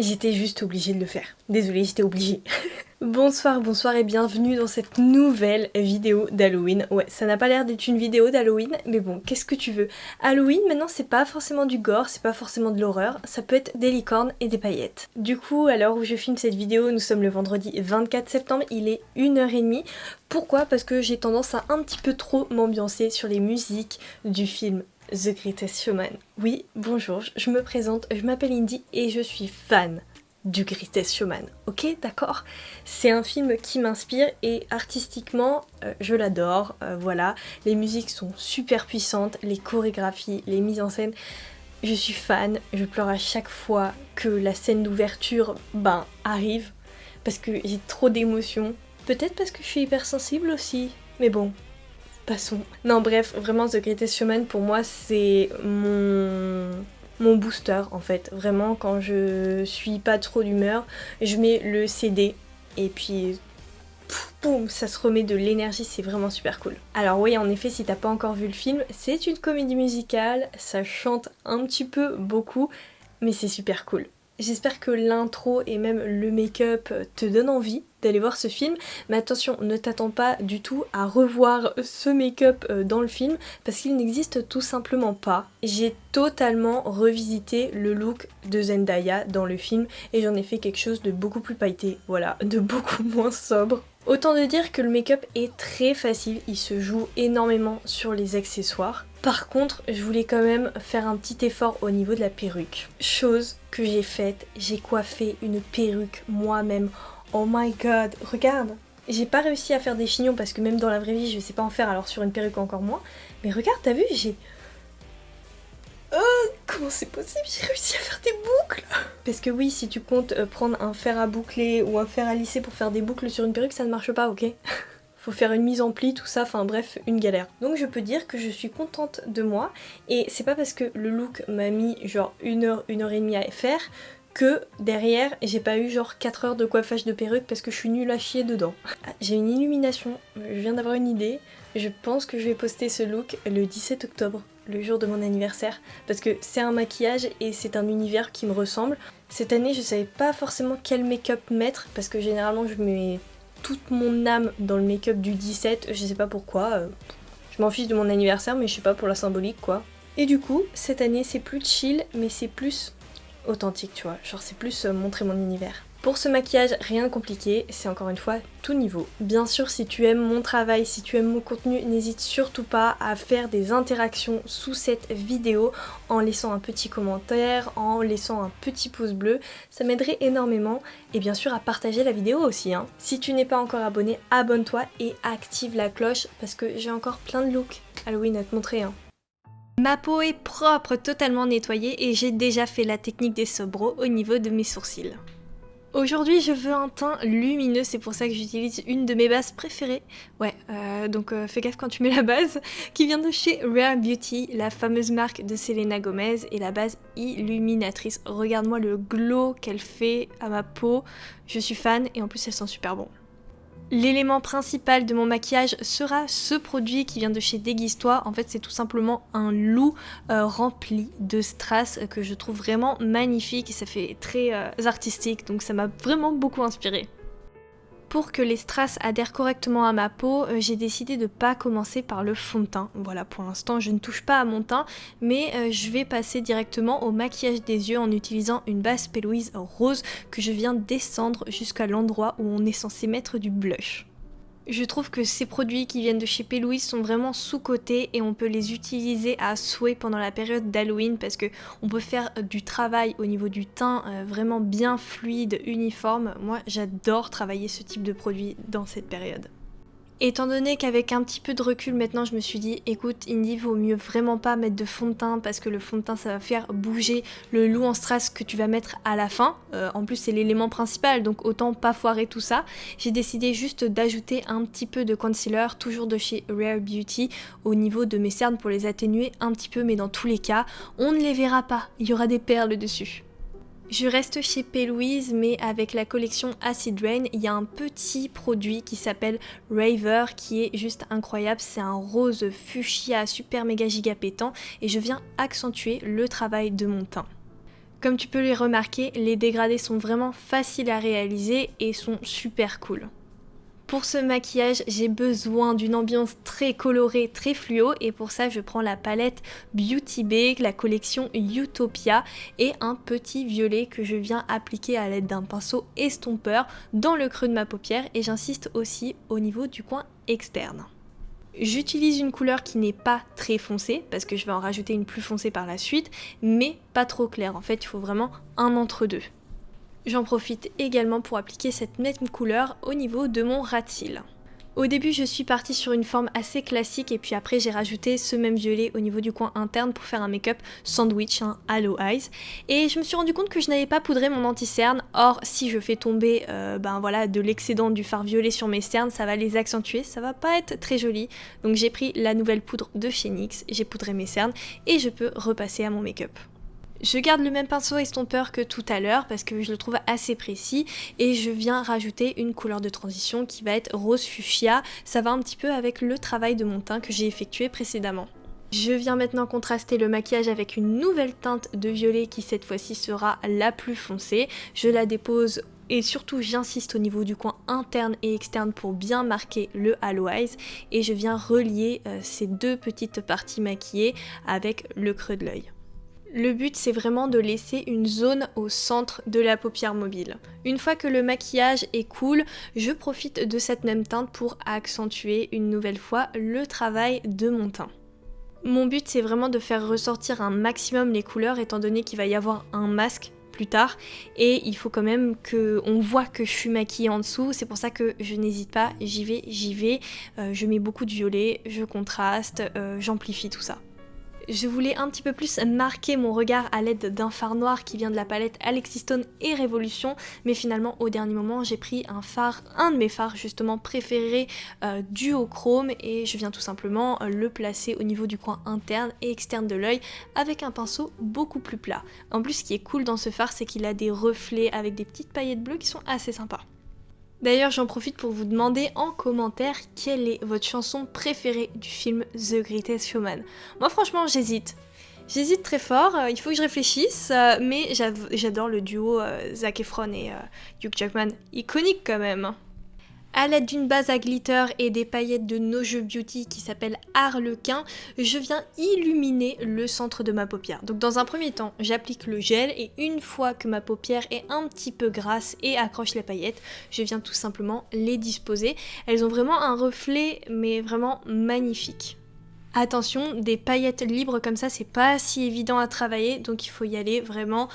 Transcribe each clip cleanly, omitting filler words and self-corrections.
J'étais juste obligée de le faire. Désolée, j'étais obligée. Bonsoir et bienvenue dans cette nouvelle vidéo d'Halloween. Ouais, ça n'a pas l'air d'être une vidéo d'Halloween, mais bon, qu'est-ce que tu veux? Halloween, maintenant, c'est pas forcément du gore, c'est pas forcément de l'horreur, ça peut être des licornes et des paillettes. Du coup, à l'heure où je filme cette vidéo, nous sommes le vendredi 24 septembre, il est 1h30. Pourquoi? Parce que j'ai tendance à un petit peu trop m'ambiancer sur les musiques du film The Greatest Showman. Oui, bonjour, je me présente, je m'appelle Indy et je suis fan du Greatest Showman, ok, d'accord? C'est un film qui m'inspire et artistiquement, je l'adore, voilà. Les musiques sont super puissantes, les chorégraphies, les mises en scène, je suis fan, je pleure à chaque fois que la scène d'ouverture, arrive, parce que j'ai trop d'émotions. Peut-être parce que je suis hypersensible aussi, mais bon, passons. Non bref, vraiment The Greatest Showman pour moi c'est mon booster en fait. Vraiment quand je suis pas trop d'humeur, je mets le CD et puis boum, ça se remet de l'énergie, c'est vraiment super cool. Alors oui, en effet, si t'as pas encore vu le film, c'est une comédie musicale, ça chante un petit peu beaucoup, mais c'est super cool. J'espère que l'intro et même le make-up te donnent envie d'aller voir ce film, mais attention, ne t'attends pas du tout à revoir ce make-up dans le film parce qu'il n'existe tout simplement pas. J'ai totalement revisité le look de Zendaya dans le film et j'en ai fait quelque chose de beaucoup plus pailleté, voilà, de beaucoup moins sobre. Autant de dire que le make-up est très facile, il se joue énormément sur les accessoires. Par contre, je voulais quand même faire un petit effort au niveau de la perruque. Chose que j'ai faite, j'ai coiffé une perruque moi-même. Oh my god, regarde! J'ai pas réussi à faire des chignons parce que même dans la vraie vie je sais pas en faire, alors sur une perruque encore moins. Mais regarde, t'as vu, j'ai... comment c'est possible? J'ai réussi à faire des boucles! Parce que oui, si tu comptes prendre un fer à boucler ou un fer à lisser pour faire des boucles sur une perruque, ça ne marche pas, ok? Faut faire une mise en pli, tout ça, enfin bref, une galère. Donc je peux dire que je suis contente de moi, et c'est pas parce que le look m'a mis genre 1 heure, 1 heure et demie à faire, que derrière j'ai pas eu genre 4 heures de coiffage de perruque parce que je suis nulle à chier dedans. J'ai une illumination, je viens d'avoir une idée, je pense que je vais poster ce look le 17 octobre, le jour de mon anniversaire, parce que c'est un maquillage et c'est un univers qui me ressemble. Cette année je savais pas forcément quel make-up mettre, parce que généralement je mets toute mon âme dans le make-up du 17, je sais pas pourquoi, je m'en fiche de mon anniversaire mais je sais pas, pour la symbolique quoi. Et du coup, cette année c'est plus chill mais c'est plus authentique, tu vois, genre c'est plus montrer mon univers. Pour ce maquillage, rien de compliqué, c'est encore une fois tout niveau. Bien sûr, si tu aimes mon travail, si tu aimes mon contenu, n'hésite surtout pas à faire des interactions sous cette vidéo en laissant un petit commentaire, en laissant un petit pouce bleu, ça m'aiderait énormément. Et bien sûr à partager la vidéo aussi, hein. Si tu n'es pas encore abonné, abonne-toi et active la cloche parce que j'ai encore plein de looks Halloween à te montrer, hein. Ma peau est propre, totalement nettoyée et j'ai déjà fait la technique des sobros au niveau de mes sourcils. Aujourd'hui je veux un teint lumineux, c'est pour ça que j'utilise une de mes bases préférées. Ouais, donc fais gaffe quand tu mets la base, qui vient de chez Rare Beauty, la fameuse marque de Selena Gomez, et la base illuminatrice. Regarde-moi le glow qu'elle fait à ma peau, je suis fan et en plus elle sent super bon. L'élément principal de mon maquillage sera ce produit qui vient de chez Déguise-toi. En fait, c'est tout simplement un loup rempli de strass que je trouve vraiment magnifique et ça fait très artistique, donc ça m'a vraiment beaucoup inspirée. Pour que les strass adhèrent correctement à ma peau, j'ai décidé de pas commencer par le fond de teint. Voilà, pour l'instant je ne touche pas à mon teint, mais je vais passer directement au maquillage des yeux en utilisant une base P. Louise rose que je viens descendre jusqu'à l'endroit où on est censé mettre du blush. Je trouve que ces produits qui viennent de chez P. Louise sont vraiment sous-cotés et on peut les utiliser à souhait pendant la période d'Halloween parce que on peut faire du travail au niveau du teint vraiment bien fluide, uniforme. Moi j'adore travailler ce type de produit dans cette période. Étant donné qu'avec un petit peu de recul maintenant je me suis dit écoute Indy, vaut mieux vraiment pas mettre de fond de teint parce que le fond de teint ça va faire bouger le loup en strass que tu vas mettre à la fin. En plus c'est l'élément principal donc autant pas foirer tout ça. J'ai décidé juste d'ajouter un petit peu de concealer, toujours de chez Rare Beauty, au niveau de mes cernes pour les atténuer un petit peu, mais dans tous les cas on ne les verra pas, il y aura des perles dessus. Je reste chez P. Louise, mais avec la collection Acid Rain, il y a un petit produit qui s'appelle Raver qui est juste incroyable. C'est un rose fuchsia super méga giga pétant et je viens accentuer le travail de mon teint. Comme tu peux les remarquer, les dégradés sont vraiment faciles à réaliser et sont super cool. Pour ce maquillage, j'ai besoin d'une ambiance très colorée, très fluo et pour ça je prends la palette Beauty Bay, la collection Utopia et un petit violet que je viens appliquer à l'aide d'un pinceau estompeur dans le creux de ma paupière et j'insiste aussi au niveau du coin externe. J'utilise une couleur qui n'est pas très foncée parce que je vais en rajouter une plus foncée par la suite mais pas trop claire, en fait il faut vraiment un entre-deux. J'en profite également pour appliquer cette même couleur au niveau de mon ras de cils. Au début je suis partie sur une forme assez classique et puis après j'ai rajouté ce même violet au niveau du coin interne pour faire un make-up sandwich, Halo Eyes. Et je me suis rendu compte que je n'avais pas poudré mon anti-cerne, or si je fais tomber de l'excédent du fard violet sur mes cernes, ça va les accentuer, ça va pas être très joli. Donc j'ai pris la nouvelle poudre de chez NYX, j'ai poudré mes cernes et je peux repasser à mon make-up. Je garde le même pinceau estompeur que tout à l'heure parce que je le trouve assez précis et je viens rajouter une couleur de transition qui va être rose fuchsia. Ça va un petit peu avec le travail de mon teint que j'ai effectué précédemment. Je viens maintenant contraster le maquillage avec une nouvelle teinte de violet qui cette fois-ci sera la plus foncée. Je la dépose et surtout j'insiste au niveau du coin interne et externe pour bien marquer le Halo Eyes et je viens relier ces deux petites parties maquillées avec le creux de l'œil. Le but c'est vraiment de laisser une zone au centre de la paupière mobile. Une fois que le maquillage est cool, je profite de cette même teinte pour accentuer une nouvelle fois le travail de mon teint. Mon but c'est vraiment de faire ressortir un maximum les couleurs étant donné qu'il va y avoir un masque plus tard et il faut quand même qu'on voit que je suis maquillée en dessous, c'est pour ça que je n'hésite pas, j'y vais, je mets beaucoup de violet, je contraste, j'amplifie tout ça. Je voulais un petit peu plus marquer mon regard à l'aide d'un fard noir qui vient de la palette Alexis Stone et Révolution, mais finalement au dernier moment j'ai pris un de mes fards justement préférés duochrome et je viens tout simplement le placer au niveau du coin interne et externe de l'œil avec un pinceau beaucoup plus plat. En plus ce qui est cool dans ce fard c'est qu'il a des reflets avec des petites paillettes bleues qui sont assez sympas. D'ailleurs, j'en profite pour vous demander en commentaire quelle est votre chanson préférée du film The Greatest Showman. Moi franchement j'hésite. J'hésite très fort, il faut que je réfléchisse, mais j'adore le duo Zac Efron et Hugh Jackman, iconique quand même. A l'aide d'une base à glitter et des paillettes de No Jeux Beauty qui s'appelle Harlequin, je viens illuminer le centre de ma paupière. Donc dans un premier temps, j'applique le gel et une fois que ma paupière est un petit peu grasse et accroche les paillettes, je viens tout simplement les disposer. Elles ont vraiment un reflet mais vraiment magnifique. Attention, des paillettes libres comme ça, c'est pas si évident à travailler, donc il faut y aller vraiment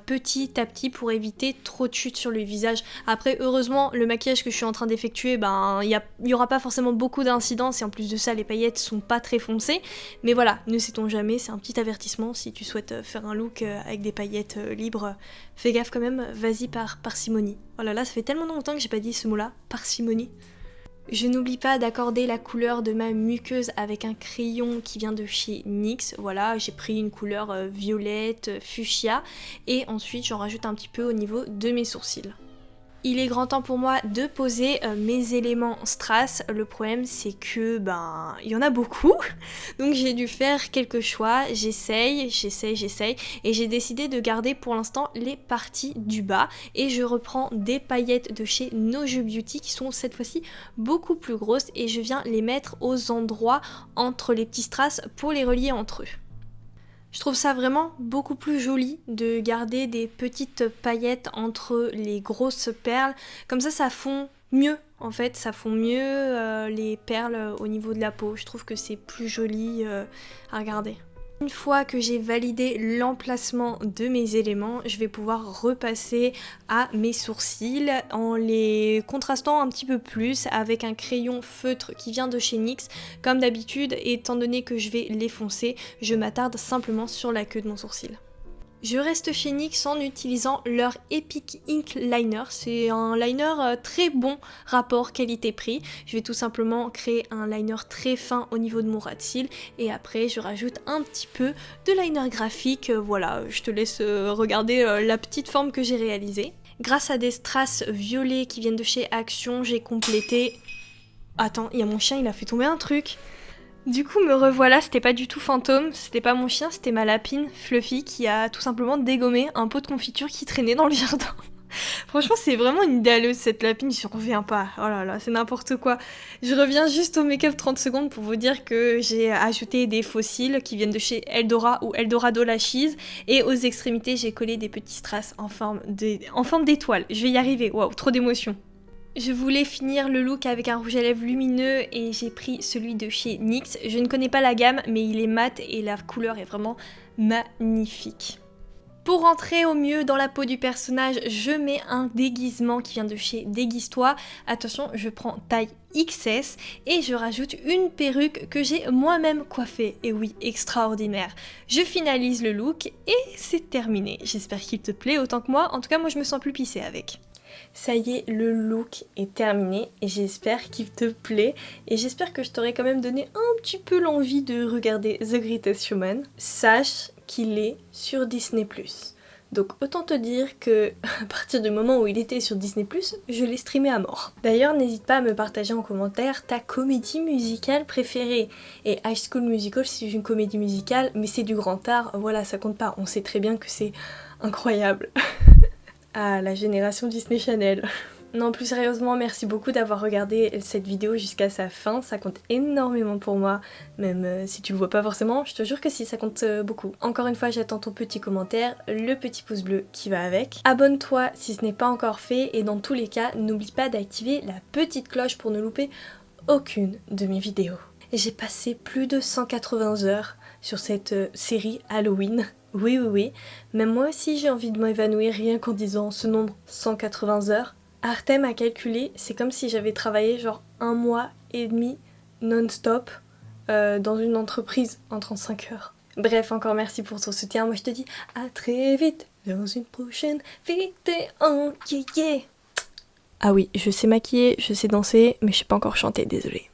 petit à petit pour éviter trop de chutes sur le visage. Après, heureusement, le maquillage que je suis en train d'effectuer, il y aura pas forcément beaucoup d'incidence et en plus de ça, les paillettes sont pas très foncées. Mais voilà, ne sait-on jamais, c'est un petit avertissement si tu souhaites faire un look avec des paillettes libres. Fais gaffe quand même, vas-y par parcimonie. Oh là là, ça fait tellement longtemps que j'ai pas dit ce mot-là, parcimonie. Je n'oublie pas d'accorder la couleur de ma muqueuse avec un crayon qui vient de chez NYX. Voilà, j'ai pris une couleur violette, fuchsia et ensuite j'en rajoute un petit peu au niveau de mes sourcils. Il est grand temps pour moi de poser mes éléments strass. Le problème c'est que il y en a beaucoup, donc j'ai dû faire quelques choix. J'essaye et j'ai décidé de garder pour l'instant les parties du bas et je reprends des paillettes de chez No Jeux Beauty qui sont cette fois-ci beaucoup plus grosses et je viens les mettre aux endroits entre les petits strass pour les relier entre eux. Je trouve ça vraiment beaucoup plus joli de garder des petites paillettes entre les grosses perles. Comme ça fond mieux en fait, ça fond mieux les perles au niveau de la peau. Je trouve que c'est plus joli à regarder. Une fois que j'ai validé l'emplacement de mes éléments, je vais pouvoir repasser à mes sourcils en les contrastant un petit peu plus avec un crayon feutre qui vient de chez NYX. Comme d'habitude, étant donné que je vais les foncer, je m'attarde simplement sur la queue de mon sourcil. Je reste chez NYX en utilisant leur Epic Ink Liner. C'est un liner très bon rapport qualité-prix. Je vais tout simplement créer un liner très fin au niveau de mon ras de cils et après je rajoute un petit peu de liner graphique. Voilà, je te laisse regarder la petite forme que j'ai réalisée. Grâce à des strass violets qui viennent de chez Action, j'ai complété... Attends, il y a mon chien, il a fait tomber un truc. Du coup, me revoilà, c'était pas du tout fantôme, c'était pas mon chien, c'était ma lapine, Fluffy, qui a tout simplement dégommé un pot de confiture qui traînait dans le jardin. Franchement, c'est vraiment une idéaleuse cette lapine, je reviens pas. Oh là là, c'est n'importe quoi. Je reviens juste au make-up 30 secondes pour vous dire que j'ai ajouté des fossiles qui viennent de chez Eldora ou Eldorado Lashes. Et aux extrémités, j'ai collé des petits strass en forme d'étoile. Je vais y arriver, waouh, trop d'émotion. Je voulais finir le look avec un rouge à lèvres lumineux et j'ai pris celui de chez NYX. Je ne connais pas la gamme, mais il est mat et la couleur est vraiment magnifique. Pour rentrer au mieux dans la peau du personnage, je mets un déguisement qui vient de chez Déguise-toi. Attention, je prends taille XS et je rajoute une perruque que j'ai moi-même coiffée. Et oui, extraordinaire. Je finalise le look et c'est terminé. J'espère qu'il te plaît autant que moi. En tout cas, moi je me sens plus pissée avec. Ça y est, le look est terminé et j'espère qu'il te plaît et j'espère que je t'aurai quand même donné un petit peu l'envie de regarder The Greatest Showman. Sache qu'il est sur Disney+. Donc autant te dire que à partir du moment où il était sur Disney+, je l'ai streamé à mort. D'ailleurs, n'hésite pas à me partager en commentaire ta comédie musicale préférée. Et High School Musical, c'est une comédie musicale, mais c'est du grand art, voilà, ça compte pas. On sait très bien que c'est incroyable. Ah, la génération Disney Channel. Non, plus sérieusement, merci beaucoup d'avoir regardé cette vidéo jusqu'à sa fin, ça compte énormément pour moi, même si tu le vois pas forcément, je te jure que si, ça compte beaucoup. Encore une fois, j'attends ton petit commentaire, le petit pouce bleu qui va avec. Abonne-toi si ce n'est pas encore fait, et dans tous les cas, n'oublie pas d'activer la petite cloche pour ne louper aucune de mes vidéos. Et j'ai passé plus de 180 heures sur cette série Halloween. Oui, même moi aussi j'ai envie de m'évanouir rien qu'en disant ce nombre 180 heures. Artem a calculé, c'est comme si j'avais travaillé genre 1 mois et demi non-stop dans une entreprise en 35 heures. Bref, encore merci pour ton soutien, moi je te dis à très vite dans une prochaine vidéo, yeah. Ah oui, je sais maquiller, je sais danser, mais je sais pas encore chanter, désolée.